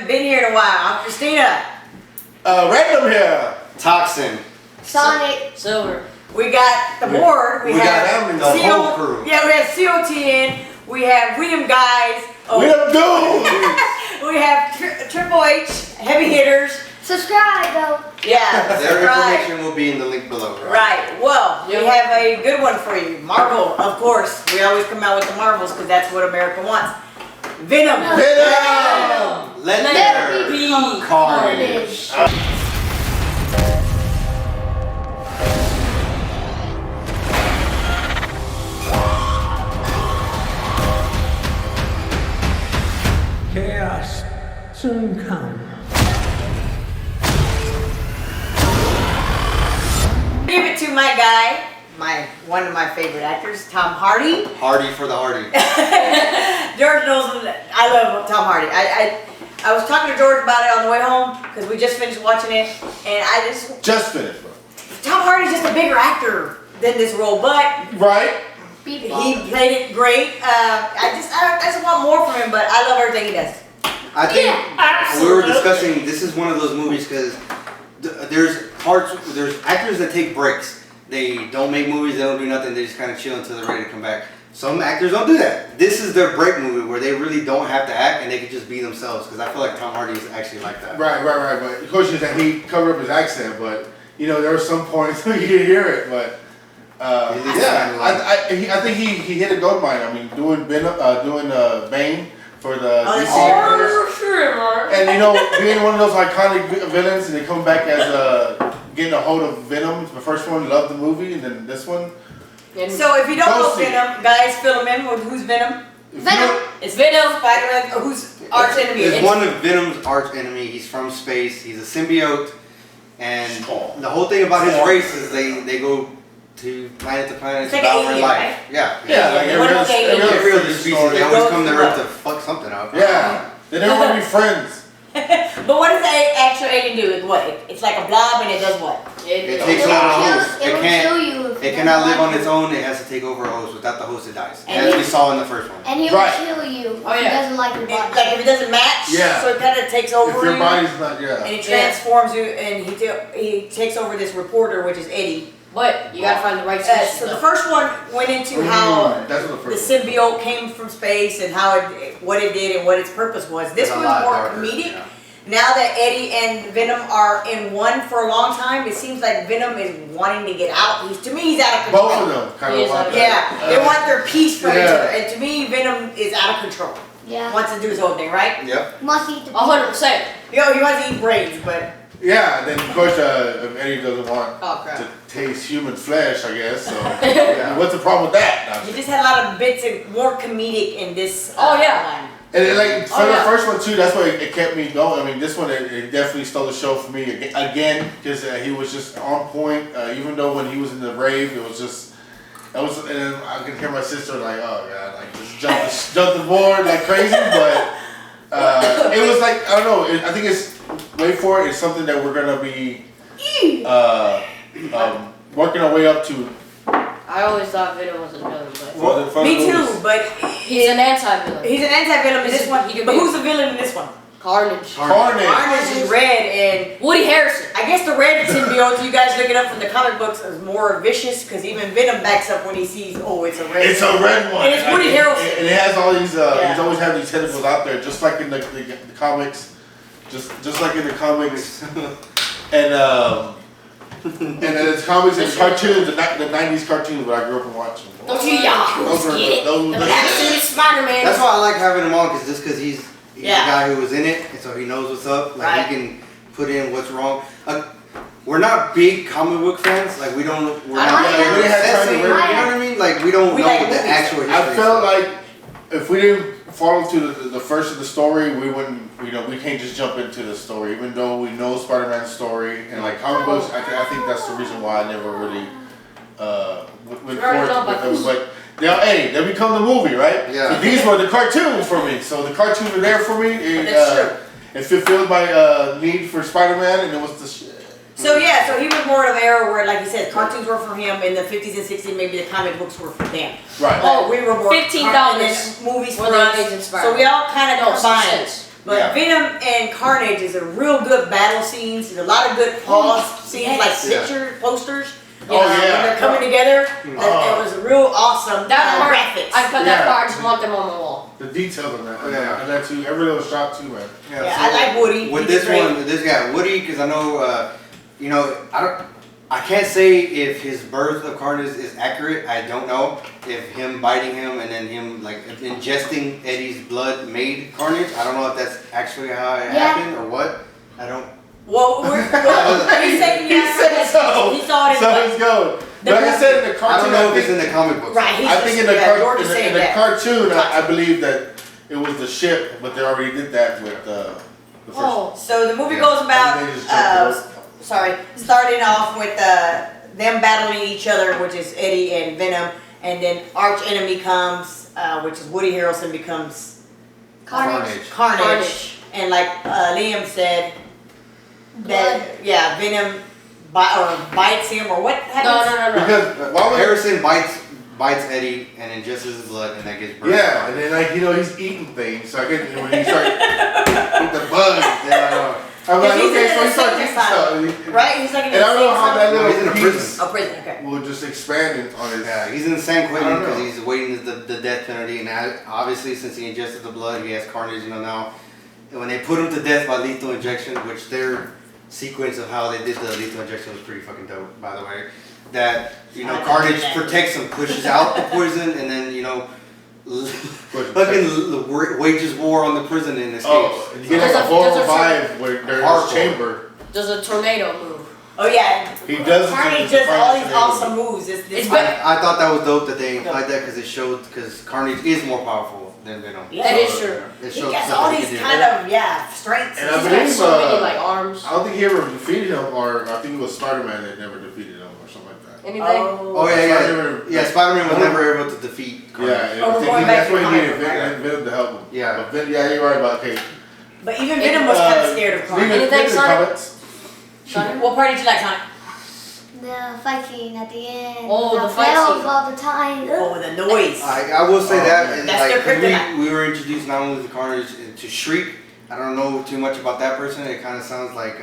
haven't been here in a while. I'm Christina. Random here. Toxin. Sonic. Silver. We got the board. We got them, the whole crew. Yeah, we have COTN. We have Venom guys. Venom dudes. We have Triple H, heavy hitters. Subscribe though. Yeah, Their subscribe. information will be in the link below. Right. Well, we have a good one for you. Marvel, of course. We always come out with the Marvels because that's what America wants. Venom. Venom. Let there be carnage. Chaos soon come. Give it to my guy, one of my favorite actors, Tom Hardy. Hardy for the Hardy. George knows I love Tom Hardy. I was talking to George about it on the way home because we just finished watching it, and I just finished, bro. Tom Hardy's just a bigger actor than this role, but right. He played it great. I just want more from him, but I love everything he does. I think we were discussing, this is one of those movies because there's actors that take breaks. They don't make movies, they don't do nothing, they just kind of chill until they're ready to come back. Some actors don't do that. This is their break movie where they really don't have to act and they can just be themselves, because I feel like Tom Hardy is actually like that. Right. But the question is that he covered up his accent, but you know there were some points where you could hear it, but I think he hit a gold mine. I mean, doing Bane for the DC and you know being one of those iconic villains, and they come back as getting a hold of Venom. The first one, loved the movie, and then this one. So if you don't know Venom, guys, fill them in with who's Venom. Venom. It's Venom, Spider-Man, who's arch enemy. It's one of Venom's arch enemy. He's from space. He's a symbiote, and the whole thing about his race is they go to planet to planet to battle for life. Right? Yeah. Like every other species, they always come to Earth to fuck something up. Yeah, they never want to be friends. But what does the actual alien do? It's like a blob, and it does what? It takes over a host. It will kill you. It cannot live on its own. It has to take over a host. Without the host, it dies. As we saw in the first one. And he will kill you if he doesn't like your body. Like if it doesn't match, so it kind of takes over if your body's not, and he transforms you, and he takes over this reporter, which is Eddie. But you gotta find the right species. So the first one went into how the symbiote came from space and what it did and what its purpose was. This one's more comedic. Yeah. Now that Eddie and Venom are in one for a long time, it seems like Venom is wanting to get out. To me, he's out of control. Both of them kind of want that. They want their peace from each other. And to me, Venom is out of control. Yeah. Wants to do his own thing, right? Yep. Must eat the 100%. He wants to eat brains, but... Yeah, and then of course Eddie doesn't want to taste human flesh, I guess. So what's the problem with that? You just had a lot of bits and more comedic in this line. And like for the first one too, that's why it kept me going. I mean, this one it definitely stole the show for me again because he was just on point. Even though when he was in the rave, it was just and then I could hear my sister like, oh god, like just jump the board like crazy. But it was like I don't know. I think it's wait for it. It's something that we're gonna be working our way up to. I always thought Venom was a villain, but me too. But he's an anti-villain. He's an anti-villain in this one. But who's the villain in this one? Carnage. Carnage is red and Woody Harrelson. I guess the red symbiote, you guys look it up from the comic books, is more vicious because even Venom backs up when he sees, it's a red. It's a red one. And it's Woody Harrelson. And it has all these. He's always had these tentacles out there, just like in the comics. Just like in the comics, and it's comics and cartoons, the 90s cartoons that I grew up watching. Don't you Spider-Man. That's why I like having him on, because he's the guy who was in it, and so he knows what's up. Like he can put in what's wrong. We're not big comic book fans. Like we're not. You know what I mean? Like we don't know the actual history. I felt like if we didn't follow to the first of the story, we wouldn't. We can't just jump into the story, even though we know Spider-Man's story and like comic books. I think that's the reason why I never really went forward with them. But they become the movie, right? Yeah. So these were the cartoons for me. So the cartoons were there for me. It fulfilled my need for Spider-Man, and it was the shit. So so he was more of an era where, like you said, cartoons were for him. In the 50s and 60s, maybe the comic books were for them. Right. Oh, we were more $15 movies for the us. Amazing Spider-Man. So we all kind of combined. But Yeah. Venom and Carnage is a real good battle scenes. There's a lot of good pause scenes, like picture posters. Oh, When yeah. they're coming together, that was real awesome. That part, graphics. I cut that part. I just want them on the wall. The details on that. Yeah. And that too. Every little shot too, man. Yeah, I like Woody. With He did this great. one, this guy Woody, because I know, you know, I can't say if his birth of Carnage is accurate. I don't know if him biting him and then him like ingesting Eddie's blood made Carnage. I don't know if that's actually how it happened or what. I don't. Well, he's saying yes. so. He saw it in So the it's going. Like I said in the I cartoon, don't know if it's in the comic books. Right, he's I think in the, George is saying in the that. cartoon, I believe that it was the ship, but they already did that with the first. Oh, So the movie Yeah. goes I about, think they just jumped starting off with them battling each other, which is Eddie and Venom, and then arch enemy comes, which is Woody Harrelson becomes Carnage. Carnage. And like Liam said, that Venom bites him or what happens? no. Because why would Harrison bites Eddie and ingests his blood, and that gets birth. Yeah, and then like he's eating things. So I get when he starts with the bugs. Yeah, I'm like, He's okay, in so an he starts insane eating asylum, stuff. Right? He's like in And I don't know how that No, he's in little a piece prison. Oh, prison, okay. will just expand on his. Yeah, he's in San I Quentin don't because know. he's waiting the death penalty, and obviously since he ingested the blood, he has Carnage. You know now, and when they put him to death by lethal injection, which their sequence of how they did the lethal injection was pretty fucking dope, by the way. That Carnage protects him, pushes out the poison, and then fucking wages war on the prison and escapes. Oh, and you get like a horrible vibe where they're in Horrible. his chamber. Does a tornado move? Oh yeah. He does. Carnage does all these awesome moves. It's I thought that was dope that they implied that because Carnage is more powerful than Venom. Yeah. That is true. It He shows has stuff all he these can do. kind of strengths. And I He's believe got so many like arms. I don't think he ever defeated him, or I think it was Spider-Man that never defeated him, or something like that. Anything? Oh yeah. Spider-Man was never able to defeat Carnage. Yeah, Oh, we're going back that's to why he needed comic book. Venom to help him. Yeah. But you're right about okay. But even Venom was kind of scared of Carnage. Anything, Sonic? Sonic? What part did you like, Sonic? The fight scene at the end. Oh, the fight bells scene. all the time. Oh, the noise. I will say that, and That's like their kryptonite. we were introduced not only to Carnage to Shriek. I don't know too much about that person. It kind of sounds like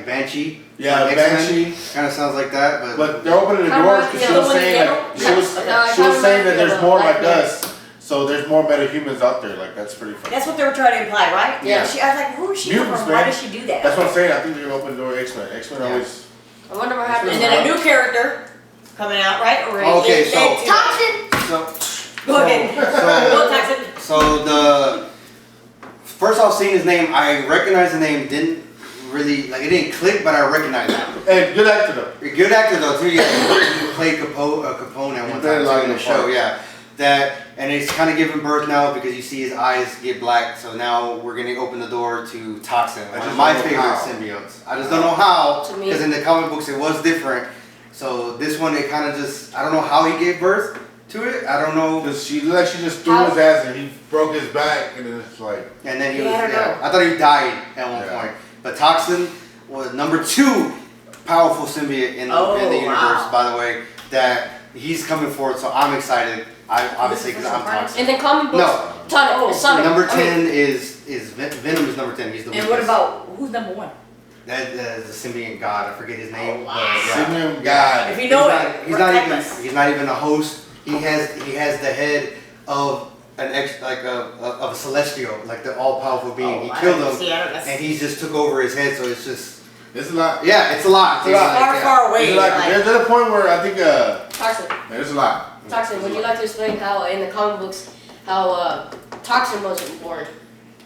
Banshee. Yeah, like Banshee. Kind of sounds like that, But they're opening the Kinda doors reminds because me she of was the saying one like in she Venom. was No, she was saying that there's more like Black us. So there's more metahumans out there. Like that's pretty funny. That's what they were trying to imply, right? Yeah. I was like, who is she Mutants, from? Why man. does she do that? That's what I'm saying. I think they're gonna open the door to X-Men. X-Men Yeah. always. I wonder what happens. And then a new character coming out, right? Or Okay, it- so- it- Toxin! so Go ahead. Go, Toxin. So the first off seeing his name, I recognized the name. Didn't really like it. Didn't click, but I recognized that. Hey, good actor though. A good actor though too. Yeah, he played Capone at one time too in the show. Yeah, that and it's kind of giving birth now because you see his eyes get black. So now we're gonna open the door to Toxin, one of my favorite symbiotes. I just don't know how To me. because in the comic books it was different. So this one it kind of just I don't know how he gave birth to it. I don't know. Because she just threw his ass and he broke his back and then it's like. And then he Yeah, was I don't know. I thought he died at one Yeah. point. But Toxin was number 2 powerful symbiote in the universe, wow. by the way, that he's coming forward, so I'm excited. Obviously because I'm Toxin. And then comic books. No. Sonic. Number 10 is Venom is number 10. He's the And weakest. what about, who's number 1? That the symbiote god? I forget his name. wow. But yeah. Simian God. If you know He's not even a host. He has the head of an of a celestial, like the all powerful being. He killed him, and he just took over his head. So it's just It's a lot. yeah, it's a lot. It's a lot. Far, far away. There's a point where I think Toxin. there's a lot. Toxin. Would you like to explain how in the comic books how Toxin wasn't born?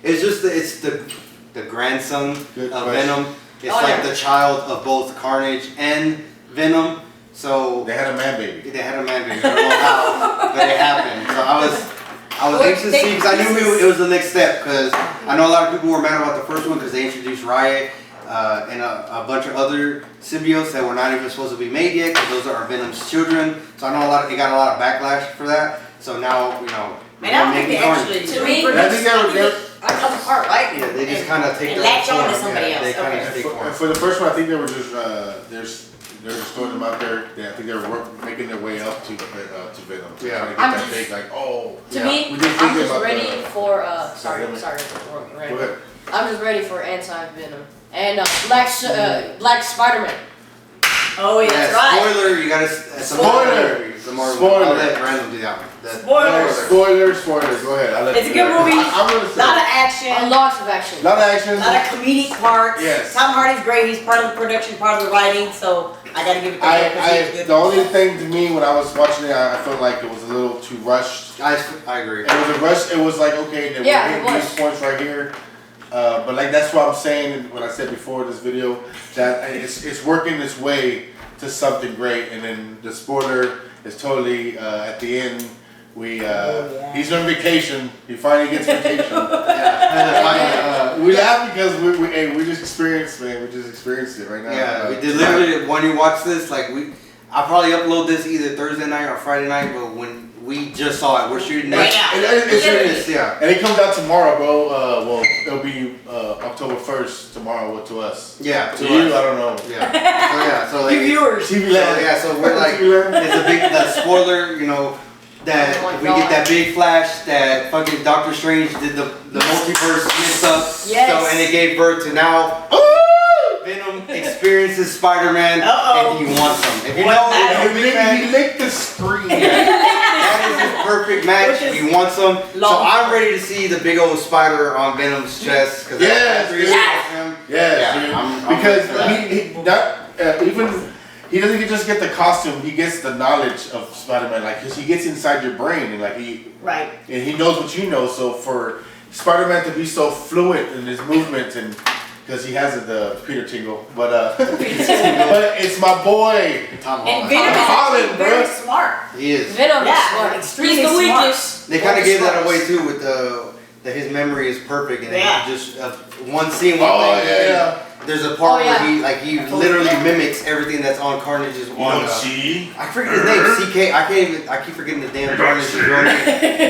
It's just it's the grandson Good of question. Venom. It's Oh, like yeah. the child of both Carnage and Venom. So They had a man baby. they had a man baby. I don't know how, but it happened. So I was anxious to see because I knew it was the next step. Because I know a lot of people were mad about the first one because they introduced Riot and a bunch of other symbiotes that were not even supposed to be made yet because those are Venom's children. So I know they got a lot of backlash for that. So now Man, I don't think they actually, to me, I think they're I come apart, right? Yeah, they just kind of take and their latch on to form. somebody Yeah, else. they kind Okay. of take form. And for the first one, I think they were just they're just throwing them out there. I think they were making their way up to Venom. Yeah. Trying to get I'm that just- big like To Yeah. me, We did I'm think just about ready the- for sorry. Go ahead. I'm just ready for anti-Venom and Black Spider-Man. Oh yeah, that's right. Spoiler, you gotta. Spoiler. I'll let Randall do that one. Spoiler. Go ahead. It's a good movie. I'm gonna say. Lot of action. Lots of action. Lot of action. A lot of comedic parts. Yes. Tom Hardy's great. He's part of the production, part of the writing. So I gotta give it to him because he's good. The only thing to me when I was watching it, I felt like it was a little too rushed. I agree. It was a rush. It was like, okay, then Yeah, we're hitting these points right here. But like that's what I'm saying when I said before this video that it's working its way to something great, and then the spoiler is totally at the end. He's on vacation. He finally gets vacation. We laugh because we just experienced, man. We just experienced it right now. Yeah, we did literally. When you watch this, like I'll probably upload this either Thursday night or Friday night. But when we just saw it, we're shooting it. Right now. It's This, yeah. And it comes out tomorrow, bro. Well, it'll be October 1st tomorrow to us. Yeah, to you, I don't know. Yeah. So like, You viewers. TV So, land. yeah, so we're like, TV land. it's a big the spoiler, you know, that Oh my we God. get that big flash that fucking Doctor Strange did the multiverse mix up. Yes. So and it gave birth to now Venom experiences Spider-Man and he wants him. If you know, if you're a big fan, He licked the screen. that is his perfect match. Which is He wants him. So long. I'm ready to see the big old spider on Venom's chest. Cause Yes, after he yes. sees him, Yes, dude. I'm Because ready for that. he doesn't just get the costume. He gets the knowledge of Spider-Man. Like, cause he gets inside your brain, and like Right. and he knows what you know. So for Spider-Man to be so fluid in his movements, and because he has the Peter Tingle, but but it's my boy. Tom And Holland. Venom is Holland, actually very bro. smart. He is. Venom Yeah, is smart. extremely He's the smart. weakest. They kind of the gave that smartest. away too with that his memory is perfect and Yeah. he just one scene. Oh thing, yeah. There's a part Oh, yeah. where he literally mimics everything that's on Carnage's one. See. I forget his name. CK. I keep forgetting the damn Carnage's real name.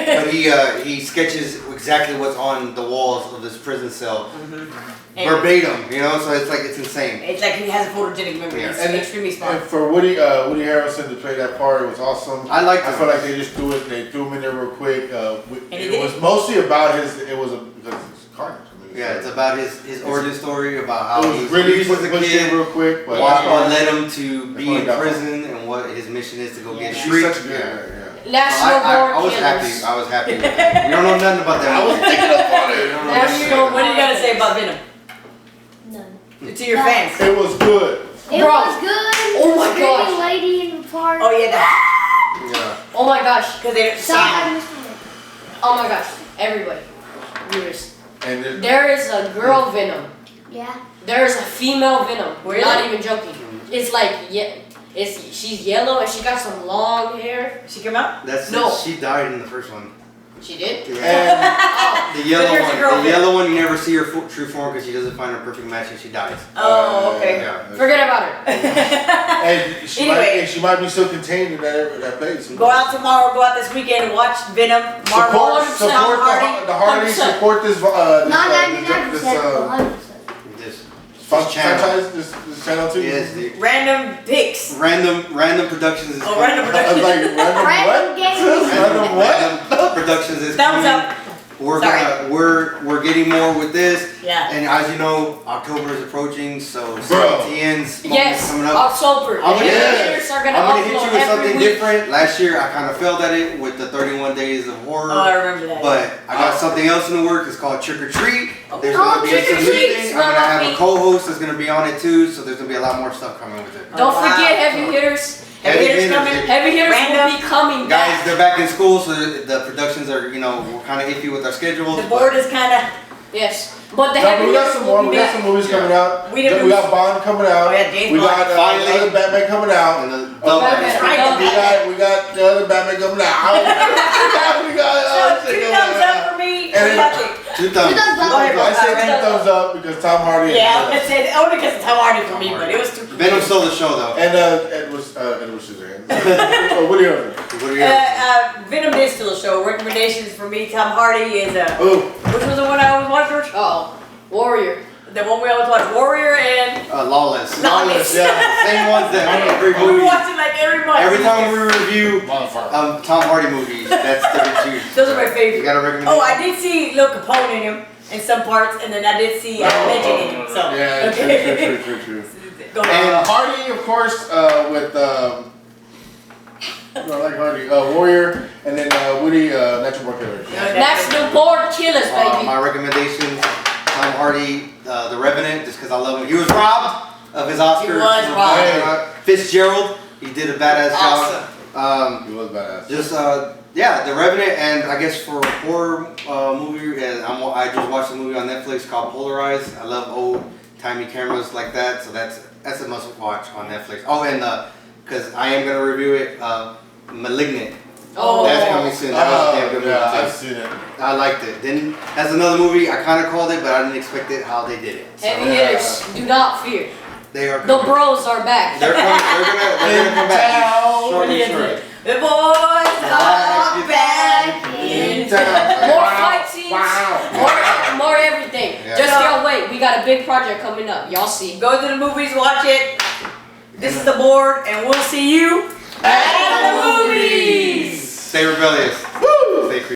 But he sketches exactly what's on the walls of this prison cell. And Verbatim, you know, so it's like it's insane. It's like he has a photogenic memory. Yeah. He's And- extremely smart. And for Woody Harrelson to play that part, it was awesome. I liked I it. feel like they just threw it. They threw him in there real quick. he It did was it. mostly about his. It was because it's Carnage. I mean, Yeah, it's about his origin story about how It he was was really abused as a pushed kid. in real quick, but What led him to That's be what I in got. prison and what his mission is to go get Yeah. she's street. such a good. Yeah. Yeah. National I was Guard happy. killers. I was happy. With it. You don't know nothing about that. I was thinking about it. You don't know That's nothing so about What do you gotta say about Venom? None. To your fans. It was good. It Bro. was good. Oh The my screaming gosh. lady in the park. Oh yeah, it. Yeah. Oh my gosh. because they Somebody was Oh my gosh. Everybody. Viewers. And then, There is a girl Venom. Yeah. There is a female Venom. We're Really? not even joking. It's like she's yellow and she got some long hair. She came out. That's No. it. She died in the first one. She did? and Oh. The yellow here's the one. girl The then. yellow one, you never see her true form because she doesn't find her perfect match and she dies. Oh, okay. Yeah. Forget about her. and Anyway. she might be so contained in that place. Go out tomorrow. Go out this weekend and watch Venom. Marvel. Support Tom Hardy. the Hardys. 100%. Support this. Not This 99%, 100%. This franchise. This channel too. Yes, dude. Random picks. Random Productions is Oh, Random I was like random Random what? games. Random what? Random Productions is Thumbs coming. up. We're Sorry. we're getting more with this. Yeah. And as you know, October is approaching, so Bro. TN's Yes. coming up. October. I'm gonna- Creators are gonna I'm gonna hit you upload with every something week. different. Last year I kind of failed at it with the 31 Days of Horror. Oh, I remember that. But I got something else in the works. It's called Trick or Treat. There's Oh, gonna be Trick or some Treat. thing. I'm gonna have a Smell co-host that's gonna be on it too. So there's gonna be a lot more stuff coming with it. Don't Oh, wow. forget heavy hitters. Heavy hitters hitters, coming. dude. Heavy hitters Random. will be coming Guys, back. they're back in school, so the productions are, we're kind of iffy with our schedules. The but- board is kind of. Yes. But the No, heavy but we got hitters some will more. be We got back. some movies coming out. We didn't- We got Bond coming out. Oh, yeah, James We Bond. got Finally. other Batman coming out. And the Batman. Right. We got the other Batman coming out. we got So, 2 thumbs up for me. And then- Nothing. 2 thumbs. Two thumbs up. Go ahead, I said Random. 2 thumbs up because Tom Hardy. Yeah, I said only because it's Tom Hardy for me, but it was too. Venom stole the show though. And Edward Scissorhands. What do you have? What are you? Venom did steal a show. Recommendations for me, Tom Hardy is Oh, which was the one I always watched? Oh, Warrior. the one we always watch, Warrior and Lawless. Lawless. Yeah, same ones that every we movie. watch it like every month. Every time we review Motherfucker. Tom Hardy movies, that's the two. Those are my favorite. You got a recommendation? Oh, I did see Lil Capone in him in some parts, and then I did see Legend in him. So Yeah, true. Go ahead. Hardy, of course, with I like Hardy. Warrior, and then Woody, Natural Born Killers. National Board Killers, baby. My recommendations: Tom Hardy, The Revenant, just because I love him. He was robbed of his Oscar. He was robbed. Fitzgerald, he did a badass job. He was badass. Just yeah, The Revenant, and I guess for a horror movie, and I just watched a movie on Netflix called Polarized. I love old timey cameras like that, so that's a must watch on Netflix. Oh, and because I am gonna review it, Malignant. Oh, That's coming soon. That was a damn good movie yeah, too. I've seen it. I liked it. Then that's another movie I kind of called it, but I didn't expect it how they did it. So, heavy hitters, do not fear. they are. The bros are back. They're gonna come back. Shortly, short. The boys are back in town. More fight scenes, more everything. Yeah. Just y'all wait. We got a big project coming up. Y'all see. Go to the movies, watch it. This is the board, and we'll see you at the movies. Stay rebellious.